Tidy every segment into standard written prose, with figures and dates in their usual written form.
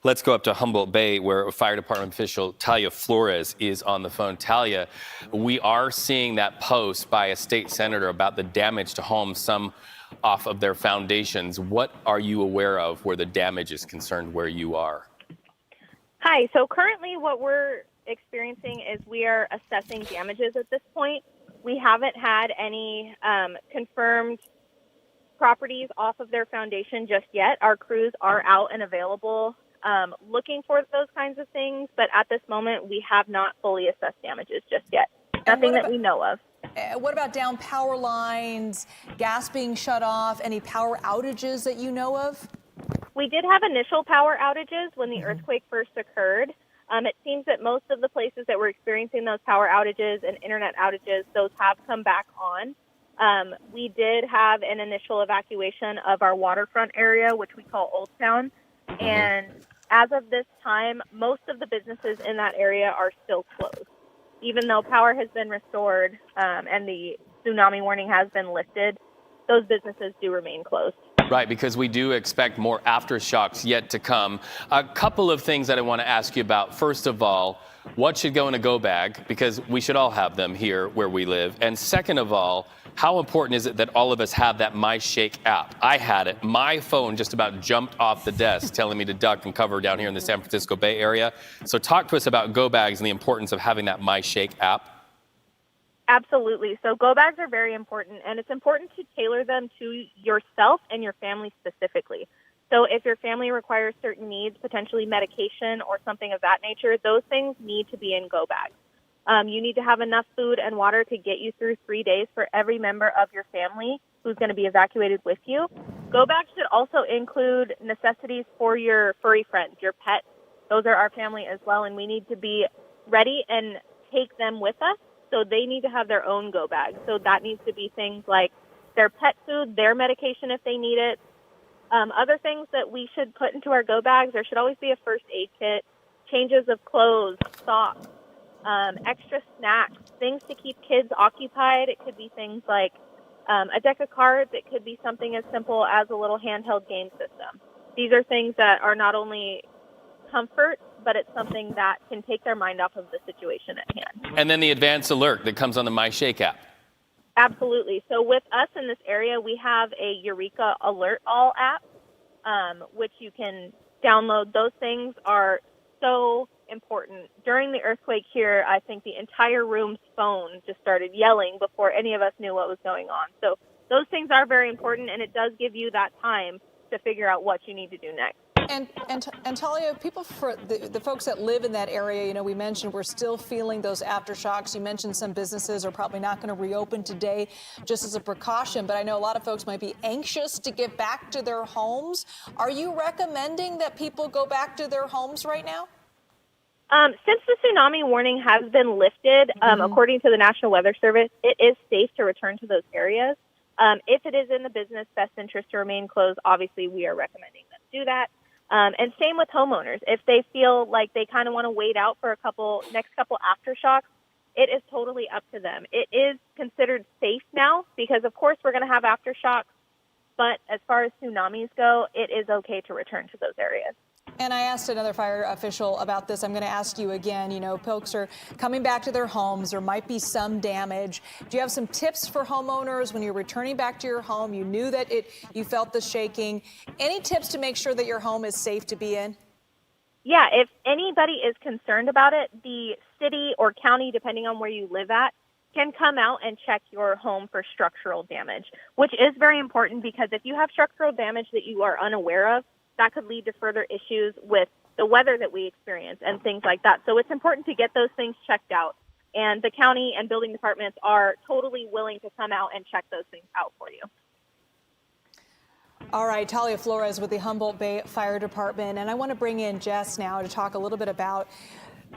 Let's go up to Humboldt Bay, where a fire department official, Talia Flores, is on the phone. Talia, we are seeing that post by a state senator about the damage to homes, some off of their foundations. What are you aware of where the damage is concerned where you are? Hi. So currently what we're experiencing is we are assessing damages at this point. We haven't had any confirmed properties off of their foundation just yet. Our crews are out and available looking for those kinds of things, but at this moment we have not fully assessed damages just yet. Nothing that we know of. What about down power lines, gas being shut off, any power outages that you know of? We did have initial power outages when the earthquake first occurred. It seems that most of the places that were experiencing those power outages and internet outages, those have come back on. We did have an initial evacuation of our waterfront area, which we call Old Town. And as of this time, most of the businesses in that area are still closed. Even though power has been restored and the tsunami warning has been lifted, those businesses do remain closed. Right, because we do expect more aftershocks yet to come. A couple of things that I want to ask you about. First of all, what should go in a go bag? Because we should all have them here where we live. And second of all, how important is it that all of us have that My Shake app? I had it. My phone just about jumped off the desk telling me to duck and cover down here in the San Francisco Bay Area. So talk to us about go bags and the importance of having that My Shake app. Absolutely. So go bags are very important, and it's important to tailor them to yourself and your family specifically. So if your family requires certain needs, potentially medication or something of that nature, those things need to be in go bags. You need to have enough food and water to get you through 3 days for every member of your family who's going to be evacuated with you. Go bags should also include necessities for your furry friends, your pets. Those are our family as well, and we need to be ready and take them with us. So they need to have their own go bag. So that needs to be things like their pet food, their medication if they need it. Other things that we should put into our go bags, there should always be a first aid kit, changes of clothes, socks, extra snacks, things to keep kids occupied. It could be things like a deck of cards. It could be something as simple as a little handheld game system. These are things that are not only comfort, but it's something that can take their mind off of the situation at hand. And then the advanced alert that comes on the My Shake app. Absolutely. So with us in this area, we have a Eureka Alert All app, which you can download. Those things are so important. During the earthquake here, I think the entire room's phone just started yelling before any of us knew what was going on. So those things are very important, and it does give you that time to figure out what you need to do next. And Talia, people, for the folks that live in that area, you know, we mentioned we're still feeling those aftershocks. You mentioned some businesses are probably not going to reopen today just as a precaution, but I know a lot of folks might be anxious to get back to their homes. Are you recommending that people go back to their homes right now? Since the tsunami warning has been lifted, according to the National Weather Service, it is safe to return to those areas. If it is in the business best interest to remain closed, obviously we are recommending them do that. And same with homeowners. If they feel like they kind of want to wait out for next couple aftershocks, it is totally up to them. It is considered safe now because, of course, we're going to have aftershocks. But as far as tsunamis go, it is okay to return to those areas. And I asked another fire official about this. I'm going to ask you again. You know, folks are coming back to their homes. There might be some damage. Do you have some tips for homeowners when you're returning back to your home? You knew that you felt the shaking. Any tips to make sure that your home is safe to be in? Yeah, if anybody is concerned about it, the city or county, depending on where you live at, can come out and check your home for structural damage, which is very important because if you have structural damage that you are unaware of, that could lead to further issues with the weather that we experience and things like that. So it's important to get those things checked out. And the county and building departments are totally willing to come out and check those things out for you. All right, Talia Flores with the Humboldt Bay Fire Department. And I want to bring in Jess now to talk a little bit about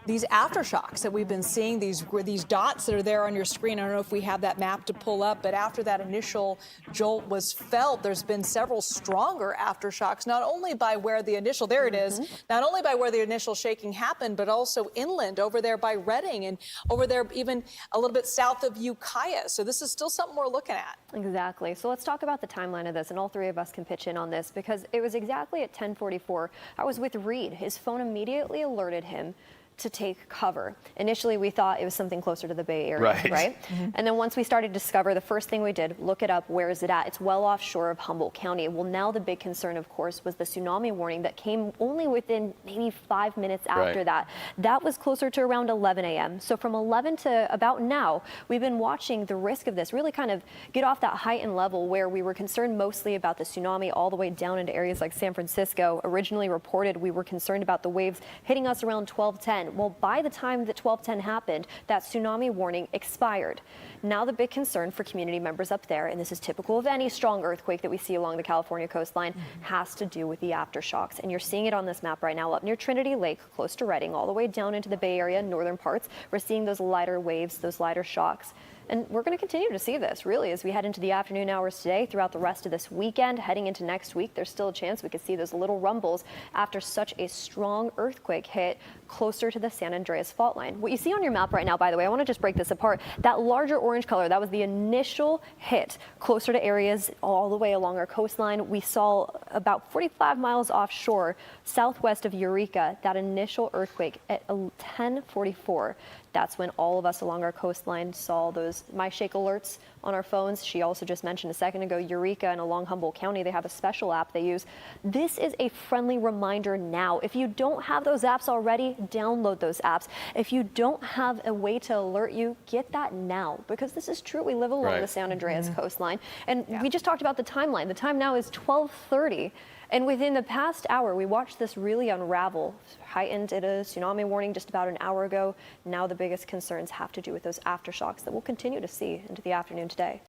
these aftershocks that we've been seeing, these dots that are there on your screen. I don't know if we have that map to pull up, but after that initial jolt was felt, there's been several stronger aftershocks, not only by where the initial, there it is, not only by where the initial shaking happened, but also inland over there by Redding and over there even a little bit south of Ukiah. So this is still something we're looking at. Exactly. So let's talk about the timeline of this, and all three of us can pitch in on this because it was exactly at 10:44. I was with Reed. His phone immediately alerted him to take cover. Initially, we thought it was something closer to the Bay Area, right? And then once we started to discover, the first thing we did, look it up, where is it at? It's well offshore of Humboldt County. Well, now the big concern, of course, was the tsunami warning that came only within maybe 5 minutes after that. That was closer to around 11 a.m. So from 11 to about now, we've been watching the risk of this really kind of get off that heightened level where we were concerned mostly about the tsunami all the way down into areas like San Francisco. Originally reported, we were concerned about the waves hitting us around 12:10. Well, by the time that 12:10 happened, that tsunami warning expired. Now the big concern for community members up there, and this is typical of any strong earthquake that we see along the California coastline, has to do with the aftershocks. And you're seeing it on this map right now up near Trinity Lake, close to Redding, all the way down into the Bay Area, northern parts. We're seeing those lighter waves, those lighter shocks. And we're going to continue to see this, really, as we head into the afternoon hours today, throughout the rest of this weekend, heading into next week. There's still a chance we could see those little rumbles after such a strong earthquake hit closer to the San Andreas fault line. What you see on your map right now, by the way, I want to just break this apart. That larger orange color, that was the initial hit closer to areas all the way along our coastline. We saw about 45 miles offshore, southwest of Eureka, that initial earthquake at 10:44. That's when all of us along our coastline saw those My Shake alerts on our phones. She also just mentioned a second ago, Eureka and along Humboldt County, they have a special app they use. This is a friendly reminder now. If you don't have those apps already, download those apps. If you don't have a way to alert you, get that now, because this is true. We live along the San Andreas coastline. And we just talked about the timeline. The time now is 12:30. And within the past hour, we watched this really unravel. Heightened at a tsunami warning just about an hour ago. Now the biggest concerns have to do with those aftershocks that we'll continue to see into the afternoon today.